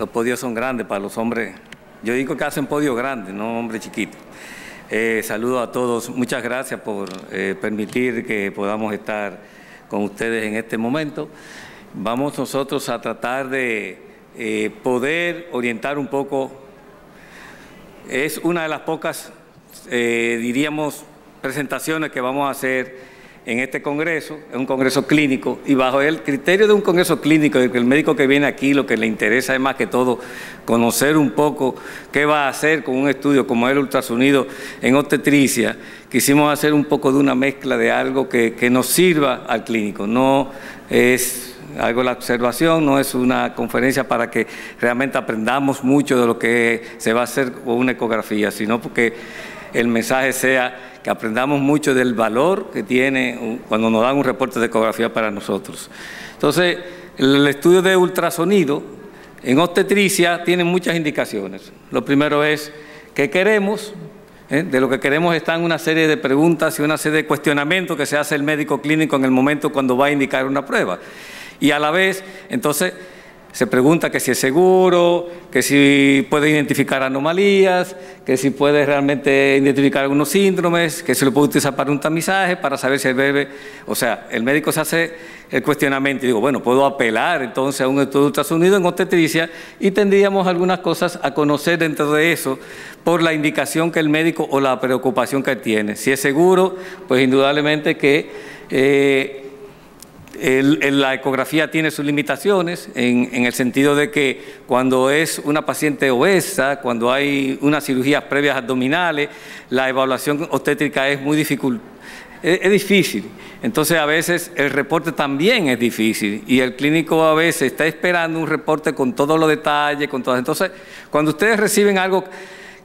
Los podios son grandes para los hombres. Yo digo que hacen podios grandes, no hombres chiquitos. Saludo a todos. Muchas gracias por permitir que podamos estar con ustedes en este momento. Vamos nosotros a tratar de poder orientar un poco. Es una de las pocas, diríamos, presentaciones que vamos a hacer en este congreso. Es un congreso clínico y bajo el criterio de un congreso clínico, de que el médico que viene aquí lo que le interesa es más que todo conocer un poco qué va a hacer con un estudio como el ultrasonido en obstetricia. Quisimos hacer un poco de una mezcla de algo que nos sirva al clínico. No es algo de la observación, no es una conferencia para que realmente aprendamos mucho de lo que se va a hacer con una ecografía, sino porque el mensaje sea que aprendamos mucho del valor que tiene cuando nos dan un reporte de ecografía para nosotros. Entonces, el estudio de ultrasonido en obstetricia tiene muchas indicaciones. Lo primero es qué queremos. De lo que queremos están una serie de preguntas y una serie de cuestionamientos que se hace el médico clínico en el momento cuando va a indicar una prueba. Y a la vez, entonces, se pregunta que si es seguro, que si puede identificar anomalías, que si puede realmente identificar algunos síndromes, que se lo puede utilizar para un tamizaje, para saber si el bebé... O sea, el médico se hace el cuestionamiento y digo, bueno, puedo apelar entonces a un estudio de ultrasonido en obstetricia y tendríamos algunas cosas a conocer dentro de eso por la indicación que el médico o la preocupación que tiene. Si es seguro, pues indudablemente que... la ecografía tiene sus limitaciones en el sentido de que cuando es una paciente obesa, cuando hay unas cirugías previas abdominales, la evaluación obstétrica es muy difícil. Es difícil. Entonces a veces el reporte también es difícil y el clínico a veces está esperando un reporte con todos los detalles, con todo. Entonces cuando ustedes reciben algo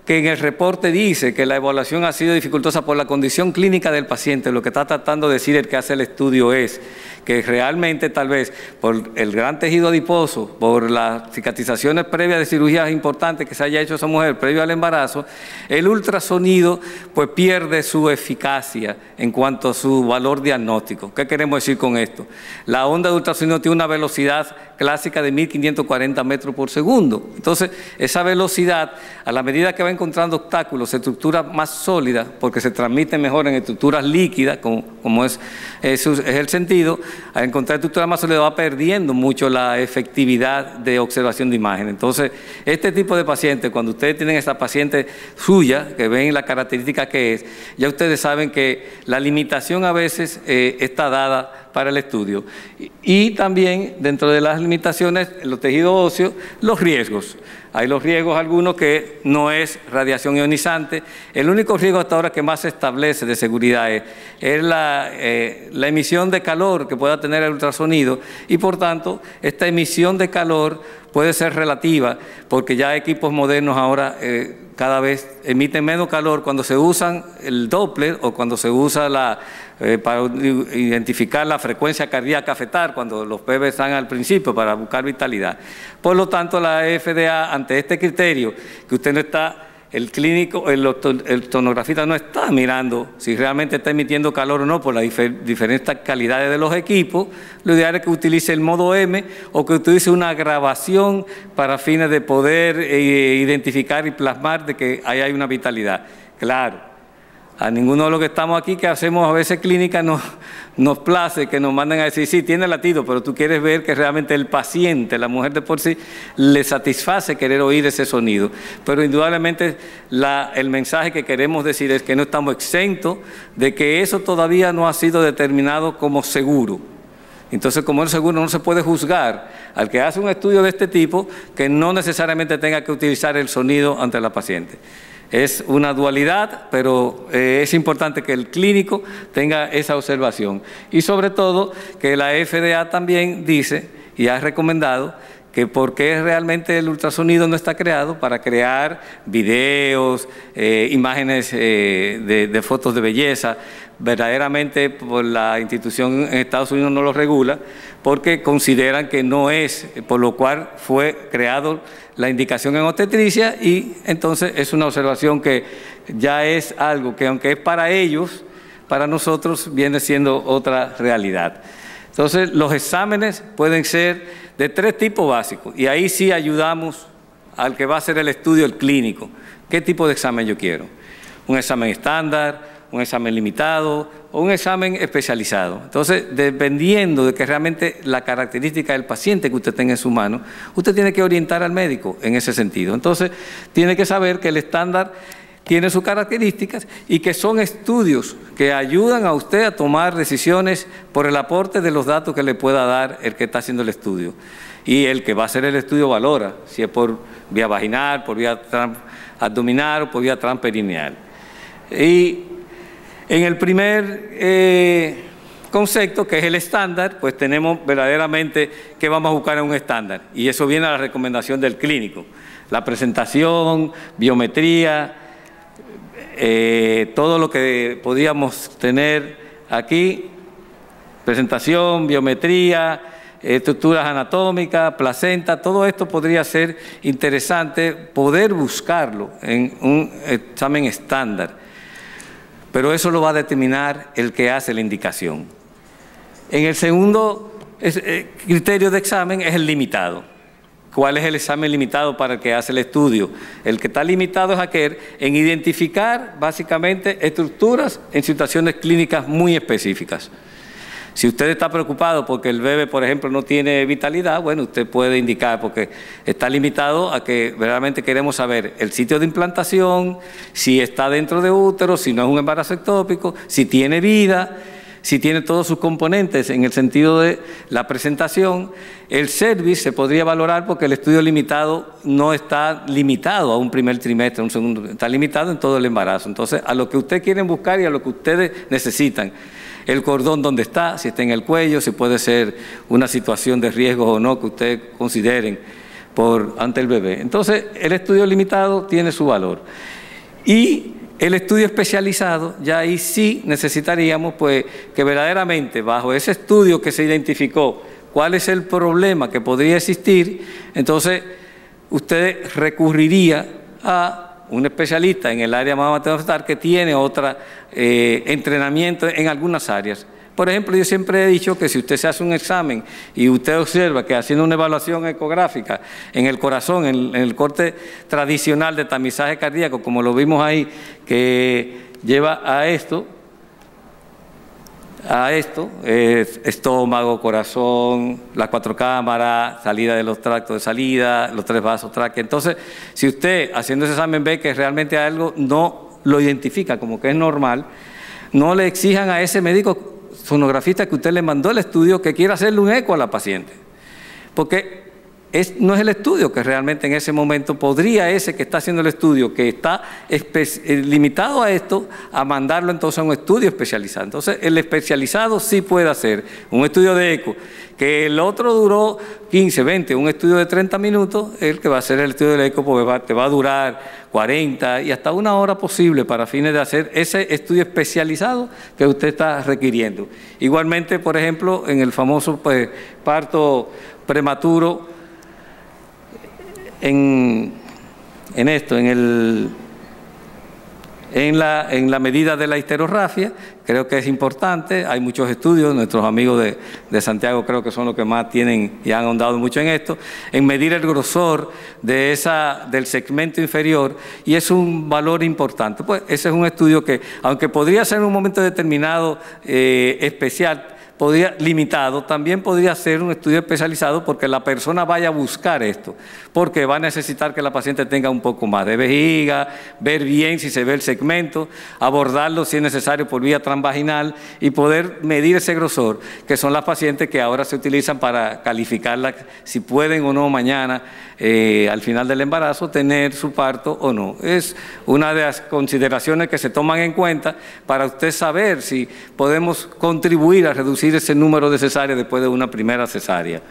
que en el reporte dice que la evaluación ha sido dificultosa por la condición clínica del paciente, lo que está tratando de decir el que hace el estudio es que realmente tal vez por el gran tejido adiposo, por las cicatrizaciones previas de cirugías importantes que se haya hecho esa mujer previo al embarazo, el ultrasonido pues pierde su eficacia en cuanto a su valor diagnóstico. ¿Qué queremos decir con esto? La onda de ultrasonido tiene una velocidad clásica de 1540 metros por segundo. Entonces, esa velocidad, a la medida que va encontrando obstáculos, se estructura más sólida porque se transmite mejor en estructuras líquidas, como es el sentido. Al encontrar estructuras más sólidas va perdiendo mucho la efectividad de observación de imagen. Entonces, este tipo de pacientes, cuando ustedes tienen esta paciente suya, que ven la característica que es, ya ustedes saben que la limitación a veces está dada para el estudio. Y también, dentro de las limitaciones, en los tejidos óseos, los riesgos. Hay los riesgos algunos que no es radiación ionizante. El único riesgo hasta ahora que más se establece de seguridad es la emisión de calor que pueda tener el ultrasonido y por tanto esta emisión de calor puede ser relativa porque ya equipos modernos ahora cada vez emiten menos calor cuando se usan el Doppler o cuando se usa para identificar la frecuencia cardíaca fetal cuando los bebés están al principio para buscar vitalidad. Por lo tanto, la FDA, ante este criterio, que usted no está, el clínico, el sonografista no está mirando si realmente está emitiendo calor o no por las diferentes calidades de los equipos, lo ideal es que utilice el modo M o que utilice una grabación para fines de poder identificar y plasmar de que ahí hay una vitalidad. Claro. A ninguno de los que estamos aquí, que hacemos a veces clínica, nos place que nos manden a decir, sí, tiene latido, pero tú quieres ver que realmente el paciente, la mujer de por sí, le satisface querer oír ese sonido. Pero indudablemente el mensaje que queremos decir es que no estamos exentos de que eso todavía no ha sido determinado como seguro. Entonces, como es seguro, no se puede juzgar al que hace un estudio de este tipo que no necesariamente tenga que utilizar el sonido ante la paciente. Es una dualidad, pero es importante que el clínico tenga esa observación. Y sobre todo que la FDA también dice y ha recomendado que por qué realmente el ultrasonido no está creado para crear videos, imágenes de fotos de belleza. Verdaderamente por la institución en Estados Unidos no lo regula porque consideran que no es, por lo cual fue creado la indicación en obstetricia y entonces es una observación que ya es algo que aunque es para ellos, para nosotros viene siendo otra realidad. Entonces, los exámenes pueden ser de 3 tipos básicos, y ahí sí ayudamos al que va a hacer el estudio, el clínico. ¿Qué tipo de examen yo quiero? ¿Un examen estándar, un examen limitado o un examen especializado? Entonces, dependiendo de que realmente la característica del paciente que usted tenga en su mano, usted tiene que orientar al médico en ese sentido. Entonces, tiene que saber que el estándar tiene sus características y que son estudios que ayudan a usted a tomar decisiones por el aporte de los datos que le pueda dar el que está haciendo el estudio. Y el que va a hacer el estudio valora si es por vía vaginal, por vía abdominal o por vía transperineal. Y en el primer concepto, que es el estándar, pues tenemos verdaderamente que vamos a buscar en un estándar. Y eso viene a la recomendación del clínico. La presentación, biometría, todo lo que podíamos tener aquí, presentación, biometría, estructuras anatómicas, placenta, todo esto podría ser interesante poder buscarlo en un examen estándar, pero eso lo va a determinar el que hace la indicación. En el segundo criterio de examen es el limitado. ¿Cuál es el examen limitado para el que hace el estudio? El que está limitado es aquel en identificar básicamente estructuras en situaciones clínicas muy específicas. Si usted está preocupado porque el bebé, por ejemplo, no tiene vitalidad, bueno, usted puede indicar, porque está limitado a que realmente queremos saber el sitio de implantación, si está dentro de útero, si no es un embarazo ectópico, si tiene vida, si tiene todos sus componentes en el sentido de la presentación. El cervix se podría valorar porque el estudio limitado no está limitado a un primer trimestre, a un segundo, está limitado en todo el embarazo. Entonces, a lo que ustedes quieren buscar y a lo que ustedes necesitan. El cordón donde está, si está en el cuello, si puede ser una situación de riesgo o no que ustedes consideren ante el bebé. Entonces, el estudio limitado tiene su valor. Y el estudio especializado, ya ahí sí necesitaríamos pues que verdaderamente bajo ese estudio que se identificó cuál es el problema que podría existir, entonces usted recurriría a un especialista en el área materno-fetal que tiene otro entrenamiento en algunas áreas. Por ejemplo, yo siempre he dicho que si usted se hace un examen y usted observa que haciendo una evaluación ecográfica en el corazón, en el corte tradicional de tamizaje cardíaco, como lo vimos ahí, que lleva a esto, estómago, corazón, las 4 cámaras, salida de los tractos de salida, los 3 vasos tráquea. Entonces, si usted haciendo ese examen ve que realmente algo no lo identifica como que es normal, no le exijan a ese médico sonografista que usted le mandó el estudio que quiera hacerle un eco a la paciente, porque no es el estudio que realmente en ese momento podría ese que está haciendo el estudio, que está limitado a esto, a mandarlo entonces a un estudio especializado. Entonces, el especializado sí puede hacer un estudio de eco, que el otro duró 15, 20, un estudio de 30 minutos, el que va a hacer el estudio de eco pues te va a durar 40 y hasta 1 hora posible para fines de hacer ese estudio especializado que usted está requiriendo. Igualmente, por ejemplo, en el famoso pues, parto prematuro, en la medida de la histerorrafia, creo que es importante. Hay muchos estudios, nuestros amigos de Santiago creo que son los que más tienen y han ahondado mucho en esto, en medir el grosor del segmento inferior, y es un valor importante. Pues ese es un estudio que, aunque podría ser en un momento determinado especial, limitado, también podría ser un estudio especializado porque la persona vaya a buscar esto, porque va a necesitar que la paciente tenga un poco más de vejiga, ver bien si se ve el segmento, abordarlo si es necesario por vía transvaginal y poder medir ese grosor, que son las pacientes que ahora se utilizan para calificarla si pueden o no mañana, al final del embarazo, tener su parto o no. Es una de las consideraciones que se toman en cuenta para usted saber si podemos contribuir a reducir ese número de cesáreas después de una primera cesárea.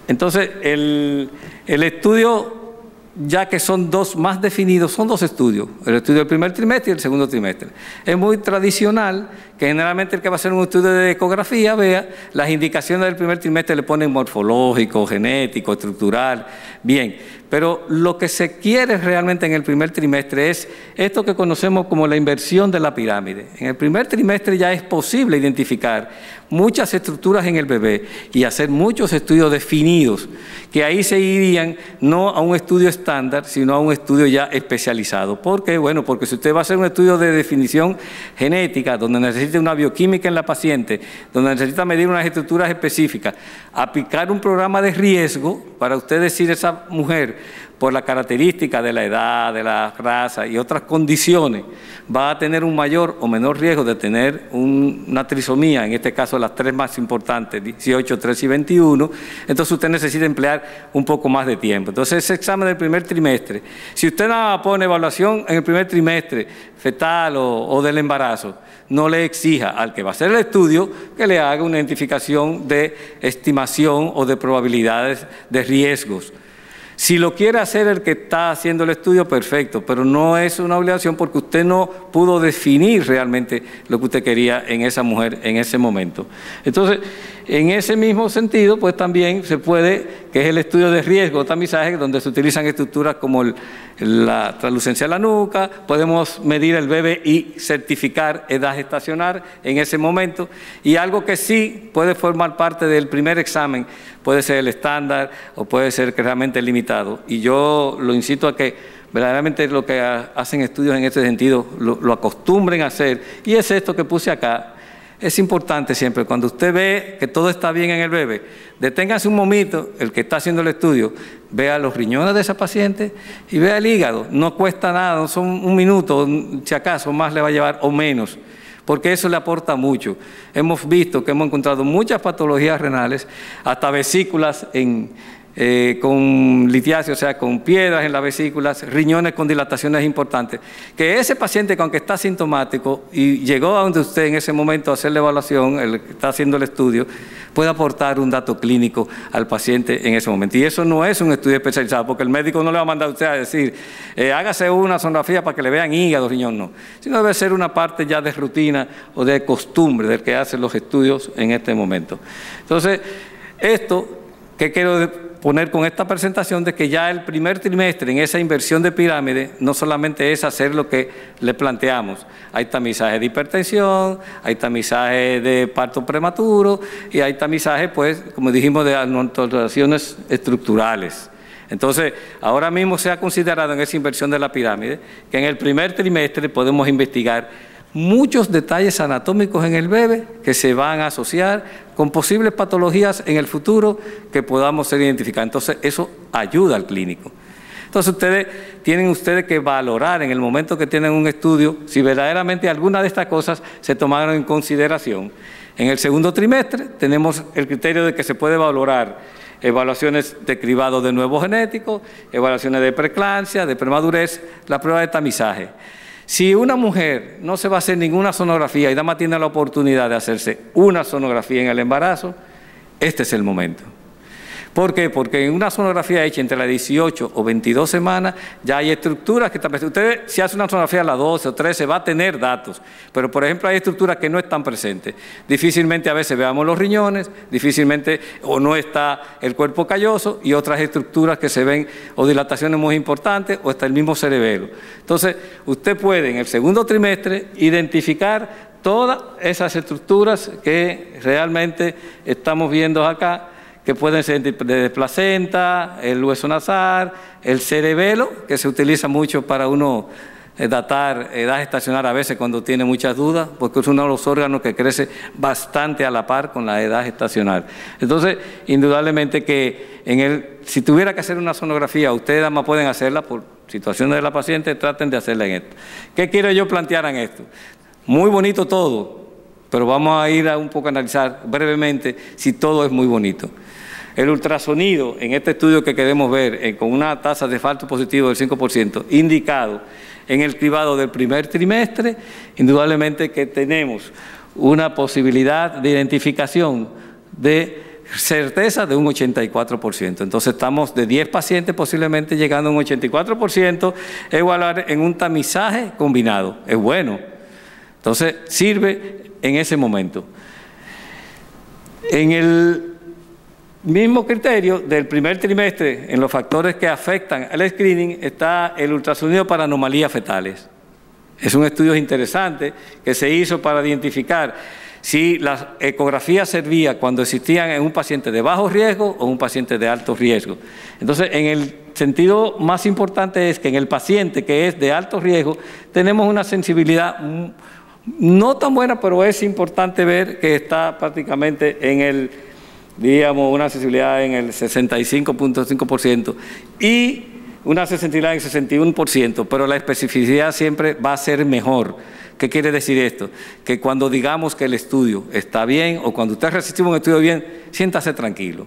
Entonces, el estudio ya que son dos más definidos, son dos estudios, el estudio del primer trimestre y el segundo trimestre. Es muy tradicional que generalmente el que va a hacer un estudio de ecografía vea las indicaciones del primer trimestre, le ponen morfológico, genético, estructural, bien. Pero lo que se quiere realmente en el primer trimestre es esto que conocemos como la inversión de la pirámide. En el primer trimestre ya es posible identificar muchas estructuras en el bebé y hacer muchos estudios definidos, que ahí se irían no a un estudio estándar, sino a un estudio ya especializado. ¿Por qué? Bueno, porque si usted va a hacer un estudio de definición genética, donde necesita una bioquímica en la paciente, donde necesita medir unas estructuras específicas, aplicar un programa de riesgo para usted decir a esa mujer, por la característica de la edad, de la raza y otras condiciones, va a tener un mayor o menor riesgo de tener una trisomía, en este caso las tres más importantes, 18, 3 y 21, entonces usted necesita emplear un poco más de tiempo. Entonces ese examen del primer trimestre, si usted no pone evaluación en el primer trimestre, fetal o del embarazo, no le exija al que va a hacer el estudio que le haga una identificación de estimación o de probabilidades de riesgos. Si lo quiere hacer el que está haciendo el estudio, perfecto, pero no es una obligación porque usted no pudo definir realmente lo que usted quería en esa mujer en ese momento. Entonces, en ese mismo sentido, pues también se puede, que es el estudio de riesgo tamizaje, donde se utilizan estructuras como la translucencia de la nuca, podemos medir el bebé y certificar edad gestacional en ese momento, y algo que sí puede formar parte del primer examen, puede ser el estándar o puede ser que realmente limitado, y yo lo incito a que verdaderamente lo que hacen estudios en este sentido lo acostumbren a hacer, y es esto que puse acá. Es importante siempre, cuando usted ve que todo está bien en el bebé, deténgase un momento, el que está haciendo el estudio, vea los riñones de esa paciente y vea el hígado. No cuesta nada, no son un minuto, si acaso más le va a llevar o menos, porque eso le aporta mucho. Hemos visto que hemos encontrado muchas patologías renales, hasta vesículas con litiasis, o sea, con piedras en las vesículas, riñones con dilataciones importantes, que ese paciente que aunque está sintomático y llegó a donde usted en ese momento a hacer la evaluación, el que está haciendo el estudio, puede aportar un dato clínico al paciente en ese momento. Y eso no es un estudio especializado, porque el médico no le va a mandar a usted a decir, hágase una sonografía para que le vean hígado, riñón, no. Sino debe ser una parte ya de rutina o de costumbre del que hace los estudios en este momento. Entonces, esto que quiero poner con esta presentación de que ya el primer trimestre en esa inversión de pirámide no solamente es hacer lo que le planteamos. Hay tamizaje de hipertensión, hay tamizaje de parto prematuro y hay tamizaje, pues, como dijimos, de alteraciones estructurales. Entonces, ahora mismo se ha considerado en esa inversión de la pirámide que en el primer trimestre podemos investigar muchos detalles anatómicos en el bebé que se van a asociar con posibles patologías en el futuro que podamos ser identificadas. Entonces, eso ayuda al clínico. Entonces, tienen que valorar en el momento que tienen un estudio si verdaderamente alguna de estas cosas se tomaron en consideración. En el segundo trimestre tenemos el criterio de que se puede valorar evaluaciones de cribado de nuevo genético, evaluaciones de preeclampsia, de premadurez, la prueba de tamizaje. Si una mujer no se va a hacer ninguna sonografía y nada más tiene la oportunidad de hacerse una sonografía en el embarazo, este es el momento. ¿Por qué? Porque en una sonografía hecha entre las 18 o 22 semanas ya hay estructuras que están presentes. Usted, si hace una sonografía a las 12 o 13, va a tener datos, pero por ejemplo hay estructuras que no están presentes. Difícilmente a veces veamos los riñones, difícilmente o no está el cuerpo calloso y otras estructuras que se ven o dilataciones muy importantes o hasta el mismo cerebelo. Entonces, usted puede en el segundo trimestre identificar todas esas estructuras que realmente estamos viendo acá, que pueden ser de placenta, el hueso nasal, el cerebelo, que se utiliza mucho para uno datar edad gestacional a veces cuando tiene muchas dudas, porque es uno de los órganos que crece bastante a la par con la edad gestacional. Entonces, indudablemente que si tuviera que hacer una sonografía, ustedes además pueden hacerla por situaciones de la paciente, traten de hacerla en esto. ¿Qué quiero yo plantear en esto? Muy bonito todo, pero vamos a ir a un poco a analizar brevemente si todo es muy bonito. El ultrasonido, en este estudio que queremos ver, con una tasa de falso positivo del 5%, indicado en el cribado del primer trimestre, indudablemente que tenemos una posibilidad de identificación de certeza de un 84%. Entonces estamos de 10 pacientes posiblemente llegando a un 84%, evaluar en un tamizaje combinado. Es bueno. Entonces sirve en ese momento. En el mismo criterio del primer trimestre, en los factores que afectan al screening, está el ultrasonido para anomalías fetales. Es un estudio interesante que se hizo para identificar si la ecografía servía cuando existían en un paciente de bajo riesgo o un paciente de alto riesgo. Entonces, en el sentido más importante es que en el paciente que es de alto riesgo tenemos una sensibilidad no tan buena, pero es importante ver que está prácticamente en el, digamos, una sensibilidad en el 65.5% y una sensibilidad en el 61%, pero la especificidad siempre va a ser mejor. ¿Qué quiere decir esto? Que cuando digamos que el estudio está bien o cuando usted recibe un estudio bien, siéntase tranquilo.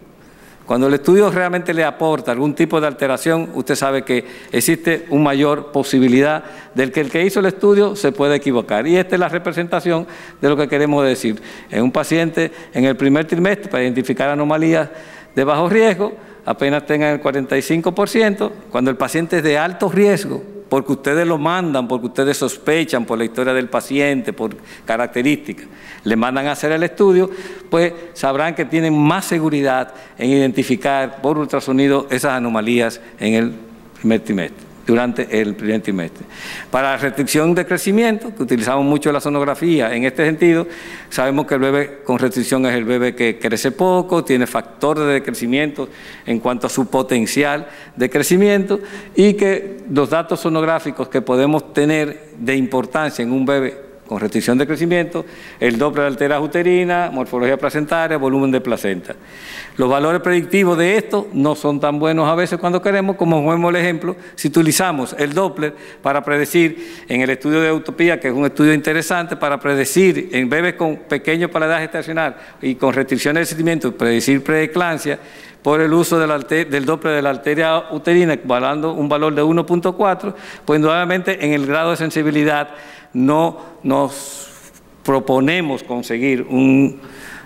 Cuando el estudio realmente le aporta algún tipo de alteración, usted sabe que existe una mayor posibilidad del que el que hizo el estudio se puede equivocar. Y esta es la representación de lo que queremos decir. En un paciente en el primer trimestre, para identificar anomalías de bajo riesgo, apenas tengan el 45%, cuando el paciente es de alto riesgo, porque ustedes lo mandan, porque ustedes sospechan por la historia del paciente, por características, le mandan a hacer el estudio, pues sabrán que tienen más seguridad en identificar por ultrasonido esas anomalías en el primer trimestre, durante el primer trimestre. Para la restricción de crecimiento, que utilizamos mucho la sonografía en este sentido, sabemos que el bebé con restricción es el bebé que crece poco, tiene factores de crecimiento en cuanto a su potencial de crecimiento y que los datos sonográficos que podemos tener de importancia en un bebé con restricción de crecimiento, el Doppler de arterias uterinas, morfología placentaria, volumen de placenta. Los valores predictivos de esto no son tan buenos a veces cuando queremos, como vemos el ejemplo, si utilizamos el Doppler para predecir en el estudio de Utopía, que es un estudio interesante, para predecir en bebés con pequeño paladar gestacional y con restricciones de crecimiento, predecir preeclampsia, por el uso del Doppler de la arteria uterina, evaluando un valor de 1.4, pues indudablemente en el grado de sensibilidad no nos proponemos conseguir un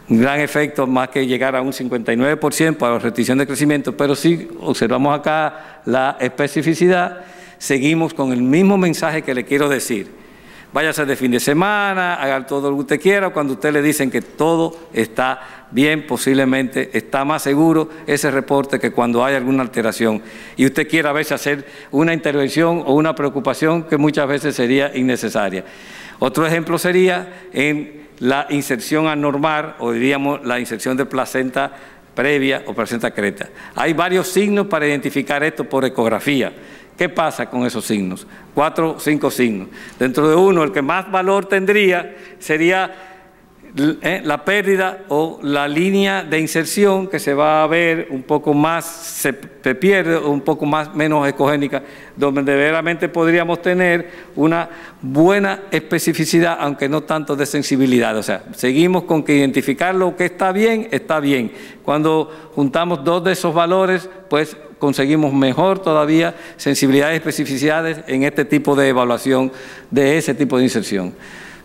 gran efecto más que llegar a un 59% para la restricción de crecimiento, pero sí observamos acá la especificidad, seguimos con el mismo mensaje que le quiero decir. Váyase de fin de semana, haga todo lo que usted quiera, cuando usted le dicen que todo está bien, posiblemente está más seguro ese reporte que cuando hay alguna alteración y usted quiera a veces hacer una intervención o una preocupación que muchas veces sería innecesaria. Otro ejemplo sería en la inserción anormal o diríamos la inserción de placenta previa o placenta creta. Hay varios signos para identificar esto por ecografía. ¿Qué pasa con esos signos? 4 o 5 signos. Dentro de uno, el que más valor tendría sería la pérdida o la línea de inserción que se va a ver un poco más, se pierde o un poco más menos ecogénica, donde verdaderamente podríamos tener una buena especificidad, aunque no tanto de sensibilidad. O sea, seguimos con que identificar lo que está bien, está bien. Cuando juntamos dos de esos valores, pues conseguimos mejor todavía sensibilidades y especificidades en este tipo de evaluación de ese tipo de inserción.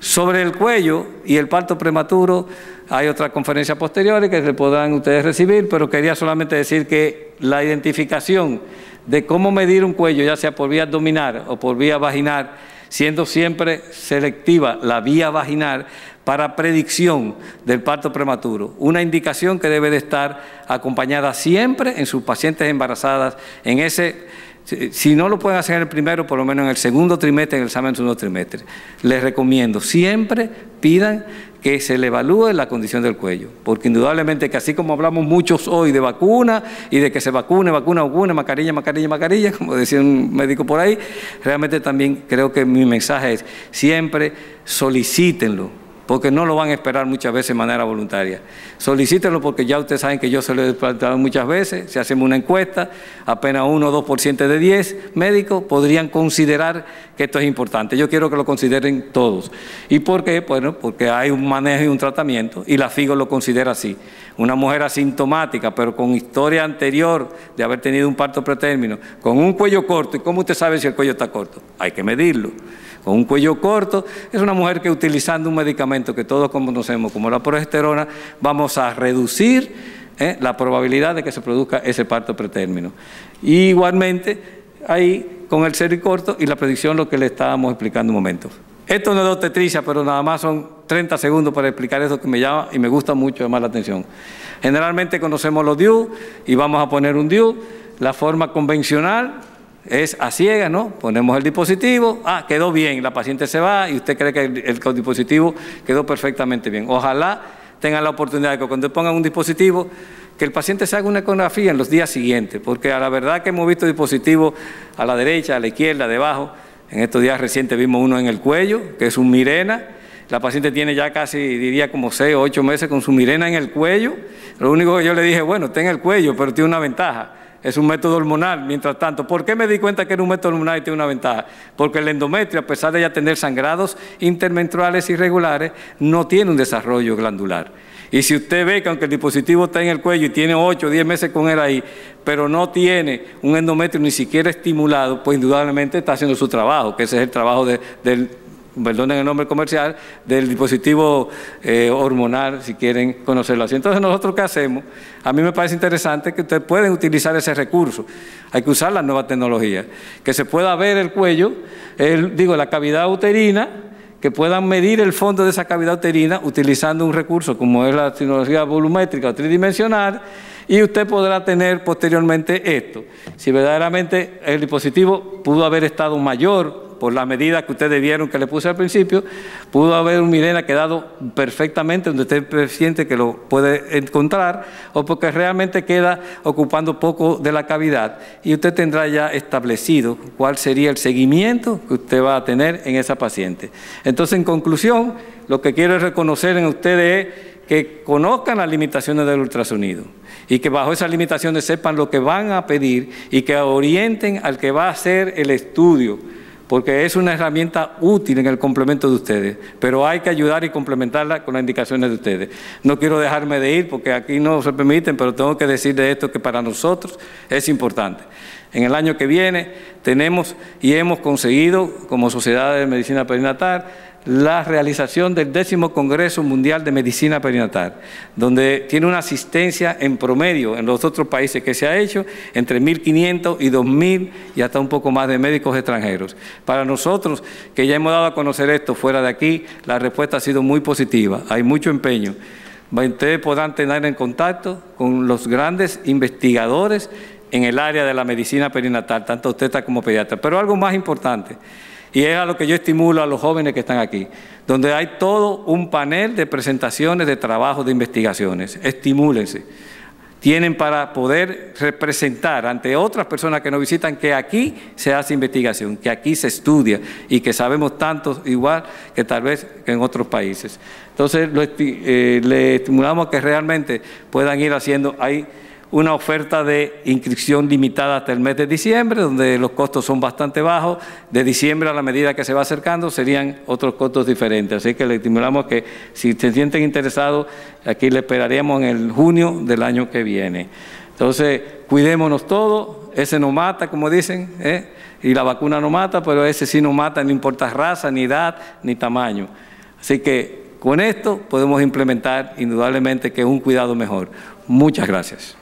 Sobre el cuello y el parto prematuro, hay otra conferencia posterior que se podrán ustedes recibir, pero quería solamente decir que la identificación de cómo medir un cuello, ya sea por vía abdominal o por vía vaginal, siendo siempre selectiva la vía vaginal para predicción del parto prematuro, una indicación que debe de estar acompañada siempre en sus pacientes embarazadas, en ese. Si no lo pueden hacer en el primero, por lo menos en el segundo trimestre, en el examen del segundo trimestre. Les recomiendo, siempre pidan que se le evalúe la condición del cuello, porque indudablemente que así como hablamos muchos hoy de vacuna y de que se vacune, mascarilla, como decía un médico por ahí, realmente también creo que mi mensaje es siempre solicítenlo, porque no lo van a esperar muchas veces de manera voluntaria. Solicítenlo porque ya ustedes saben que yo se lo he planteado muchas veces, si hacemos una encuesta, apenas 1 o 2% de 10 médicos podrían considerar que esto es importante. Yo quiero que lo consideren todos. ¿Y por qué? Bueno, porque hay un manejo y un tratamiento y la FIGO lo considera así. Una mujer asintomática, pero con historia anterior de haber tenido un parto pretérmino, con un cuello corto, ¿y cómo usted sabe si el cuello está corto? Hay que medirlo. Con un cuello corto, es una mujer que utilizando un medicamento que todos conocemos como la progesterona, vamos a reducir la probabilidad de que se produzca ese parto pretérmino. Y igualmente, ahí con el cerco corto y la predicción, lo que le estábamos explicando un momento. Esto no es de obstetricia, pero nada más son 30 segundos para explicar eso que me llama y me gusta mucho llamar la atención. Generalmente conocemos los DIU y vamos a poner un DIU. La forma convencional es a ciegas, ¿no? Ponemos el dispositivo, quedó bien, la paciente se va y usted cree que el dispositivo quedó perfectamente bien. Ojalá tengan la oportunidad de que cuando pongan un dispositivo, que el paciente se haga una ecografía en los días siguientes, porque a la verdad que hemos visto dispositivos a la derecha, a la izquierda, debajo. En estos días recientes vimos uno en el cuello, que es un Mirena. La paciente tiene ya casi, diría, como 6 o 8 meses con su Mirena en el cuello. Lo único que yo le dije, bueno, está en el cuello, pero tiene una ventaja. Es un método hormonal, mientras tanto. ¿Por qué me di cuenta que era un método hormonal y tiene una ventaja? Porque el endometrio, a pesar de ya tener sangrados intermenstruales irregulares, no tiene un desarrollo glandular. Y si usted ve que aunque el dispositivo está en el cuello y tiene 8 o 10 meses con él ahí, pero no tiene un endometrio ni siquiera estimulado, pues indudablemente está haciendo su trabajo, que ese es el trabajo perdonen el nombre comercial, del dispositivo hormonal, si quieren conocerlo así. Entonces, ¿nosotros qué hacemos? A mí me parece interesante que ustedes pueden utilizar ese recurso. Hay que usar las nuevas tecnologías. Que se pueda ver el cuello, la cavidad uterina, que puedan medir el fondo de esa cavidad uterina utilizando un recurso como es la tecnología volumétrica o tridimensional, y usted podrá tener posteriormente esto. Si verdaderamente el dispositivo pudo haber estado mayor por la medida que ustedes vieron que le puse al principio, pudo haber un Mirena quedado perfectamente donde usted siente que lo puede encontrar, o porque realmente queda ocupando poco de la cavidad, y usted tendrá ya establecido cuál sería el seguimiento que usted va a tener en esa paciente. Entonces, en conclusión, lo que quiero es reconocer en ustedes es que conozcan las limitaciones del ultrasonido y que bajo esas limitaciones sepan lo que van a pedir y que orienten al que va a hacer el estudio, porque es una herramienta útil en el complemento de ustedes, pero hay que ayudar y complementarla con las indicaciones de ustedes. No quiero dejarme de ir porque aquí no se permiten, pero tengo que decir de esto que para nosotros es importante. En el año que viene tenemos y hemos conseguido, como Sociedad de Medicina Perinatal, la realización del 10º Congreso Mundial de Medicina Perinatal, donde tiene una asistencia en promedio en los otros países que se ha hecho entre 1.500 y 2.000 y hasta un poco más de médicos extranjeros. Para nosotros, que ya hemos dado a conocer esto fuera de aquí, la respuesta ha sido muy positiva, hay mucho empeño. Ustedes podrán tener en contacto con los grandes investigadores en el área de la medicina perinatal, tanto obstetra como pediatra. Pero algo más importante, y es a lo que yo estimulo a los jóvenes que están aquí, donde hay todo un panel de presentaciones, de trabajos, de investigaciones. Estimúlense. Tienen para poder representar ante otras personas que nos visitan que aquí se hace investigación, que aquí se estudia y que sabemos tanto igual que tal vez que en otros países. Entonces, le estimulamos que realmente puedan ir haciendo ahí una oferta de inscripción limitada hasta el mes de diciembre, donde los costos son bastante bajos. De diciembre, a la medida que se va acercando, serían otros costos diferentes. Así que le estimulamos que, si se sienten interesados, aquí le esperaríamos en el junio del año que viene. Entonces, cuidémonos todos. Ese no mata, como dicen, y la vacuna no mata, pero ese sí no mata, no importa raza, ni edad, ni tamaño. Así que con esto podemos implementar indudablemente que un cuidado mejor. Muchas gracias.